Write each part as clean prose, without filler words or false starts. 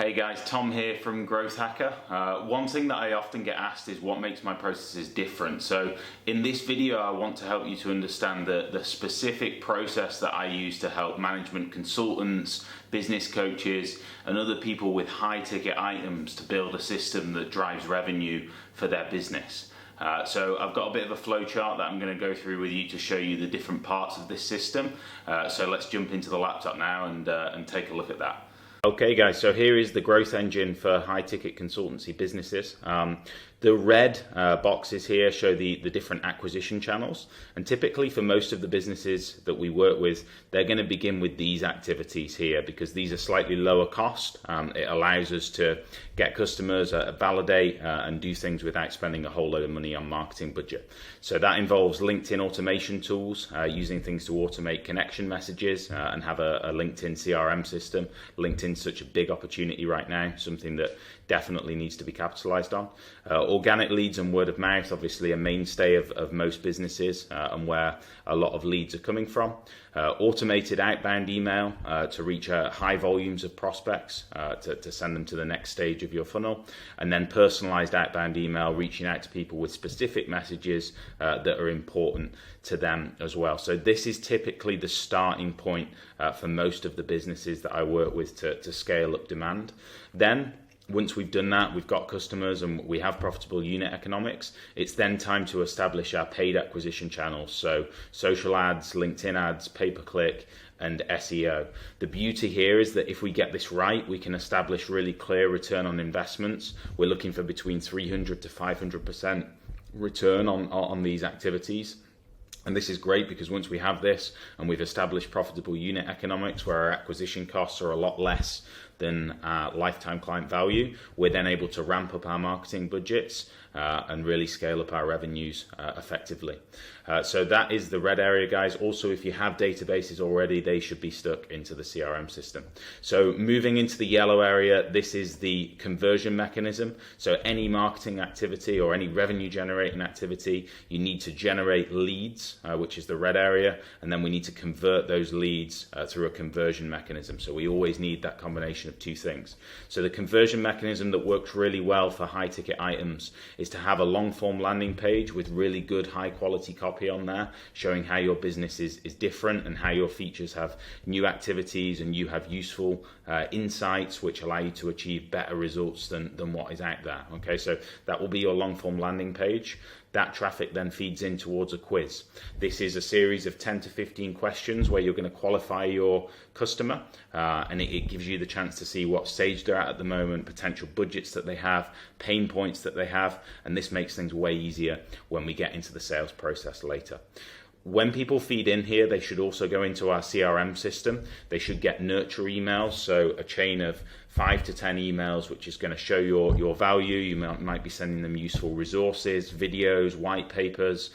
Hey guys, Tom here from Growth Hacker. One thing that I often get asked is what makes my processes different. So in this video, I want to help you to understand the specific process that I use to help management consultants, business coaches, and other people with high ticket items to build a system that drives revenue for their business. So I've got a bit of a flow chart that I'm going to go through with you to show you the different parts of this system. So let's jump into the laptop now and take a look at that. Okay guys, so here is the growth engine for high ticket consultancy businesses. The red boxes here show the different acquisition channels, and typically for most of the businesses that we work with, they're going to begin with these activities here because these are slightly lower cost. It allows us to get customers, validate and do things without spending a whole load of money on marketing budget. So that involves LinkedIn automation tools, using things to automate connection messages and have a LinkedIn CRM system. LinkedIn's such a big opportunity right now, something that definitely needs to be capitalized on. Organic leads and word of mouth, obviously a mainstay of most businesses and where a lot of leads are coming from. Automated outbound email to reach high volumes of prospects to send them to the next stage of your funnel. And then personalized outbound email, reaching out to people with specific messages that are important to them as well. So this is typically the starting point for most of the businesses that I work with to scale up demand. Then once we've done that, we've got customers and we have profitable unit economics, it's then time to establish our paid acquisition channels. So social ads, LinkedIn ads, pay-per-click, and SEO. The beauty here is that if we get this right, we can establish really clear return on investments. We're looking for between 300 to 500% return on these activities. And this is great because once we have this and we've established profitable unit economics where our acquisition costs are a lot less than lifetime client value, we're then able to ramp up our marketing budgets and really scale up our revenues effectively. So that is the red area, guys. Also, if you have databases already, they should be stuck into the CRM system. So moving into the yellow area, this is the conversion mechanism. So any marketing activity or any revenue generating activity, you need to generate leads, which is the red area, and then we need to convert those leads through a conversion mechanism. So we always need that combination of two things. So the conversion mechanism that works really well for high ticket items is to have a long form landing page with really good high quality copy on there showing how your business is different and how your features have new activities and you have useful insights which allow you to achieve better results than what is out there. Okay, so that will be your long form landing page. That traffic then feeds in towards a quiz. This is a series of 10 to 15 questions where you're going to qualify your customer and it gives you the chance to see what stage they're at the moment, potential budgets that they have, pain points that they have, and this makes things way easier when we get into the sales process later. When people feed in here, they should also go into our CRM system. They should get nurture emails, so a chain of 5 to 10 emails, which is going to show your value. You might be sending them useful resources, videos, white papers,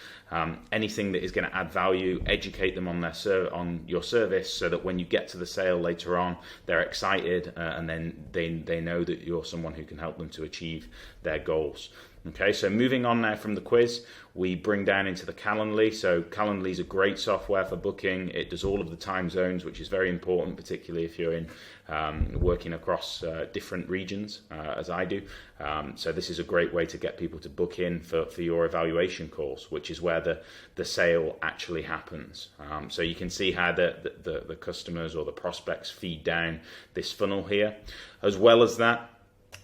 anything that is going to add value, educate them on on your service so that when you get to the sale later on, they're excited and then they know that you're someone who can help them to achieve their goals. Okay, so moving on now from the quiz, we bring down into the Calendly. So Calendly is a great software for booking. It does all of the time zones, which is very important, particularly if you're in working across different regions, as I do. So this is a great way to get people to book in for your evaluation calls, which is where the sale actually happens. So you can see how the customers or the prospects feed down this funnel here. As well as that,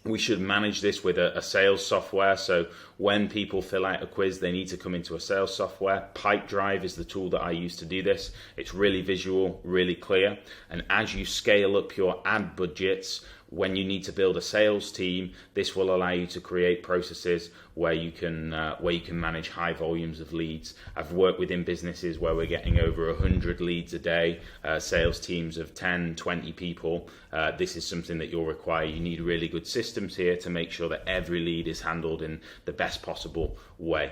we should manage this with a sales software. So when people fill out a quiz, they need to come into a sales software. Pipedrive is the tool that I use to do this. It's really visual, really clear. And as you scale up your ad budgets, when you need to build a sales team, this will allow you to create processes where you can manage high volumes of leads. I've worked within businesses where we're getting over 100 leads a day, sales teams of 10, 20 people. This is something that you'll require. You need really good systems here to make sure that every lead is handled in the best possible way.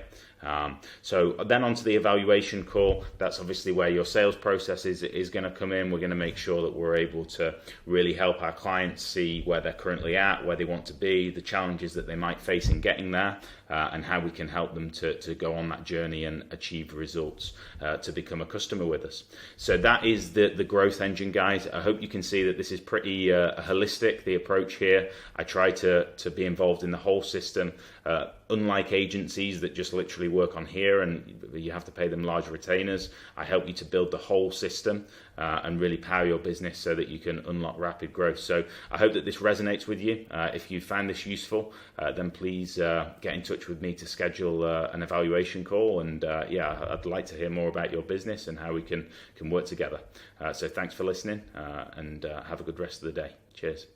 So then onto the evaluation call. That's obviously where your sales process is going to come in. We're going to make sure that we're able to really help our clients see where they're currently at, where they want to be, the challenges that they might face in getting there, and how we can help them to go on that journey and achieve results to become a customer with us. So that is the growth engine, guys. I hope you can see that this is pretty holistic, the approach here. I try to be involved in the whole system. Unlike agencies that just literally work on here and you have to pay them large retainers, I help you to build the whole system and really power your business so that you can unlock rapid growth. So I hope that this resonates with you. If you found this useful, then please get in touch with me to schedule an evaluation call. And I'd like to hear more about your business and how we can work together. So thanks for listening and have a good rest of the day. Cheers.